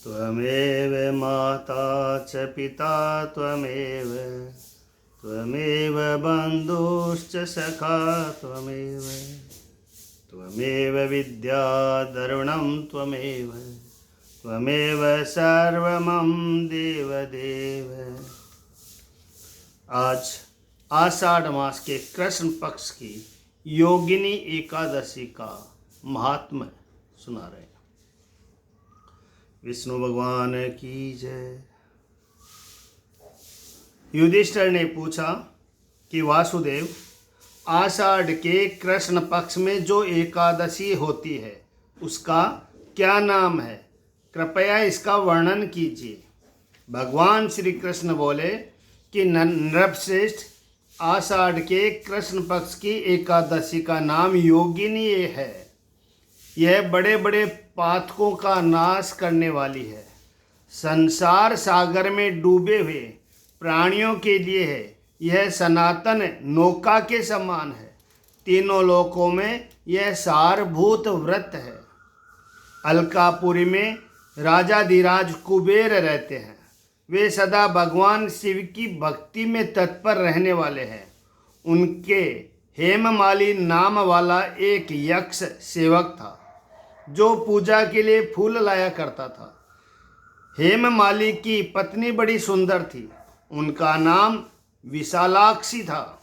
त्वमेव माता च पिता त्वमेव त्वमेव बन्धुश्च सखा त्वमेव त्वमेव विद्याधरुणं त्वमेव त्वमेव सर्वमं देवदेव। आज आषाढ़ मास के कृष्ण पक्ष की योगिनी एकादशी का महात्म्य सुना रहे हैं। विष्णु भगवान की जय। युधिष्ठिर ने पूछा कि वासुदेव, आषाढ़ के कृष्ण पक्ष में जो एकादशी होती है उसका क्या नाम है? कृपया इसका वर्णन कीजिए। भगवान श्री कृष्ण बोले कि नृपश्रेष्ठ, आषाढ़ के कृष्ण पक्ष की एकादशी का नाम योगिनी है। यह बड़े बड़े पातकों का नाश करने वाली है। संसार सागर में डूबे हुए प्राणियों के लिए है। यह सनातन नौका के समान है। तीनों लोकों में यह सारभूत व्रत है। अलकापुरी में राजाधिराज कुबेर रहते हैं। वे सदा भगवान शिव की भक्ति में तत्पर रहने वाले हैं। उनके हेममाली नाम वाला एक यक्ष सेवक था जो पूजा के लिए फूल लाया करता था। हेममाली की पत्नी बड़ी सुंदर थी। उनका नाम विशालाक्षी था।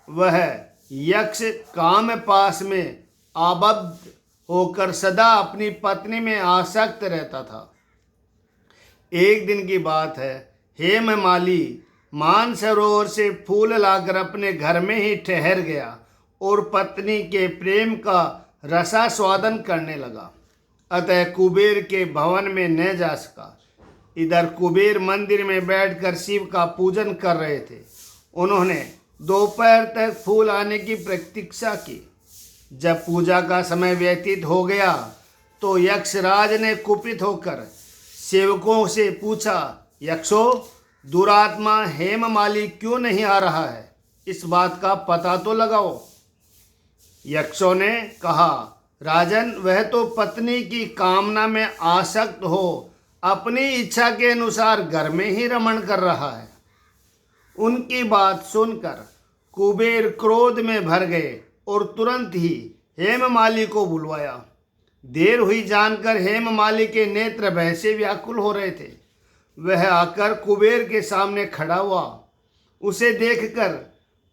वह यक्ष काम पास में आबद्ध होकर सदा अपनी पत्नी में आसक्त रहता था। एक दिन की बात है, हेममाली मानसरोवर से फूल लाकर अपने घर में ही ठहर गया और पत्नी के प्रेम का रसास्वादन करने लगा। अतः कुबेर के भवन में न जा सका। इधर कुबेर मंदिर में बैठकर शिव का पूजन कर रहे थे। उन्होंने दोपहर तक फूल आने की प्रतीक्षा की। जब पूजा का समय व्यतीत हो गया तो यक्षराज ने कुपित होकर सेवकों से पूछा, यक्षो, दुरात्मा हेममाली क्यों नहीं आ रहा है? इस बात का पता तो लगाओ। यक्षों ने कहा, राजन, वह तो पत्नी की कामना में आसक्त हो अपनी इच्छा के अनुसार घर में ही रमण कर रहा है। उनकी बात सुनकर कुबेर क्रोध में भर गए और तुरंत ही हेममाली को बुलवाया। देर हुई जानकर हेममाली के नेत्र भय से व्याकुल हो रहे थे। वह आकर कुबेर के सामने खड़ा हुआ। उसे देखकर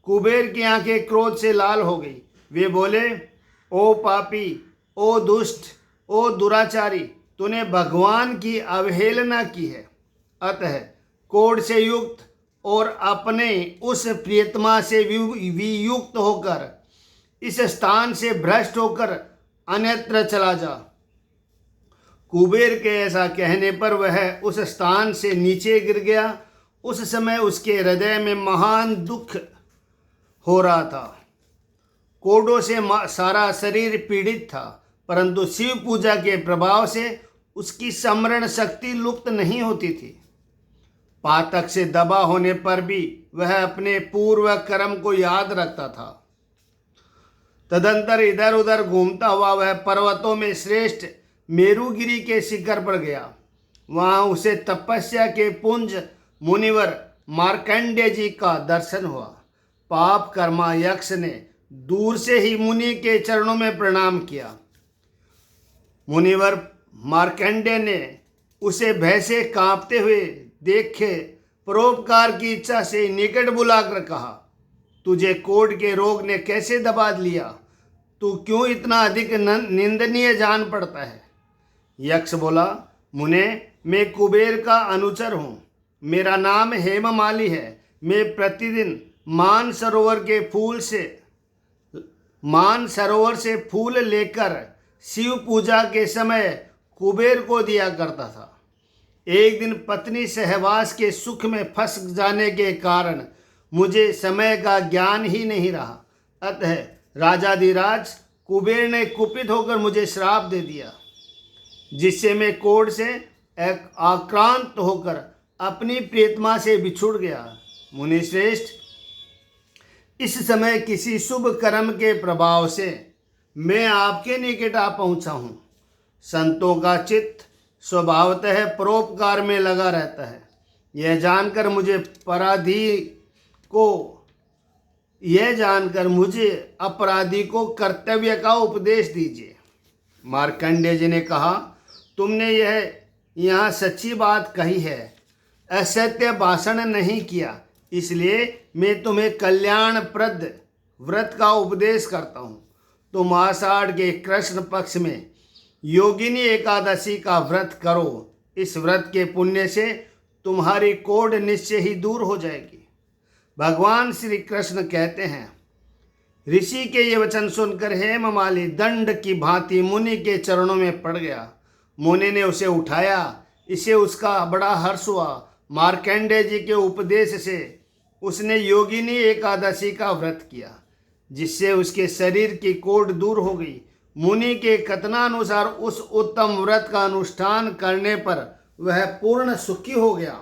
कुबेर की आंखें क्रोध से लाल हो गई। वे बोले, ओ पापी, ओ दुष्ट, ओ दुराचारी, तूने भगवान की अवहेलना की है। अतः कोढ़ से युक्त और अपने उस प्रियतमा से वियुक्त होकर इस स्थान से भ्रष्ट होकर अन्यत्र चला जा। कुबेर के ऐसा कहने पर वह उस स्थान से नीचे गिर गया। उस समय उसके हृदय में महान दुख हो रहा था। कोढ़ों से सारा शरीर पीड़ित था, परंतु शिव पूजा के प्रभाव से उसकी स्मरण शक्ति लुप्त नहीं होती थी। पातक से दबा होने पर भी वह अपने पूर्व कर्म को याद रखता था। तदंतर इधर उधर घूमता हुआ वह पर्वतों में श्रेष्ठ मेरुगिरी के शिखर पर गया। वहां उसे तपस्या के पुंज मुनिवर मार्कंडेय जी का दर्शन हुआ। पाप कर्मा यक्ष ने दूर से ही मुनि के चरणों में प्रणाम किया। मुनिवर मार्कंडेय ने उसे भय से कांपते हुए देखे परोपकार की इच्छा से निकट बुलाकर कहा, तुझे कोढ़ के रोग ने कैसे दबा लिया? तू क्यों इतना अधिक निंदनीय जान पड़ता है? यक्ष बोला, मुने, मैं कुबेर का अनुचर हूँ। मेरा नाम हेममाली है। मैं प्रतिदिन मानसरोवर से फूल लेकर शिव पूजा के समय कुबेर को दिया करता था। एक दिन पत्नी सहवास के सुख में फंस जाने के कारण मुझे समय का ज्ञान ही नहीं रहा। अतः राजाधिराज कुबेर ने कुपित होकर मुझे श्राप दे दिया, जिससे मैं कोढ़ से आक्रांत होकर अपनी प्रियतमा से बिछुड़ गया। मुनिश्रेष्ठ, इस समय किसी शुभ कर्म के प्रभाव से मैं आपके निकट आ पहुंचा हूँ। संतों का चित्त स्वभावतः परोपकार में लगा रहता है। यह जानकर मुझे अपराधी को कर्तव्य का उपदेश दीजिए। मार्कंडेय जी ने कहा, तुमने यह यहाँ सच्ची बात कही है, असत्य भाषण नहीं किया, इसलिए मैं तुम्हें कल्याणप्रद व्रत का उपदेश करता हूँ। तुम आषाढ़ के कृष्ण पक्ष में योगिनी एकादशी का व्रत करो। इस व्रत के पुण्य से तुम्हारी कोढ़ निश्चय ही दूर हो जाएगी। भगवान श्री कृष्ण कहते हैं, ऋषि के ये वचन सुनकर हेममाली दंड की भांति मुनि के चरणों में पड़ गया। मुनि ने उसे उठाया, इसे उसका बड़ा हर्ष हुआ। मार्कंडेय जी के उपदेश से उसने योगिनी एकादशी का व्रत किया, जिससे उसके शरीर की कोढ़ दूर हो गई। मुनि के कथनानुसार उस उत्तम व्रत का अनुष्ठान करने पर वह पूर्ण सुखी हो गया।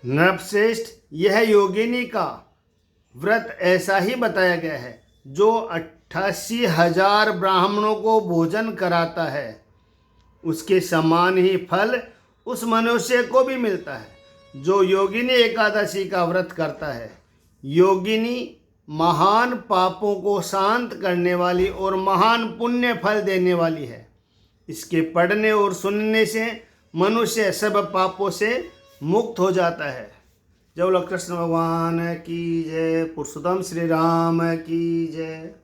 नृपश्रेष्ठ, यह योगिनी का व्रत ऐसा ही बताया गया है जो 88,000 ब्राह्मणों को भोजन कराता है। उसके समान ही फल उस मनुष्य को भी मिलता है जो योगिनी एकादशी का व्रत करता है। योगिनी महान पापों को शांत करने वाली और महान पुण्य फल देने वाली है। इसके पढ़ने और सुनने से मनुष्य सब पापों से मुक्त हो जाता है। जय बोलो कृष्ण भगवान की जय, पुरुषोत्तम श्री राम की जय।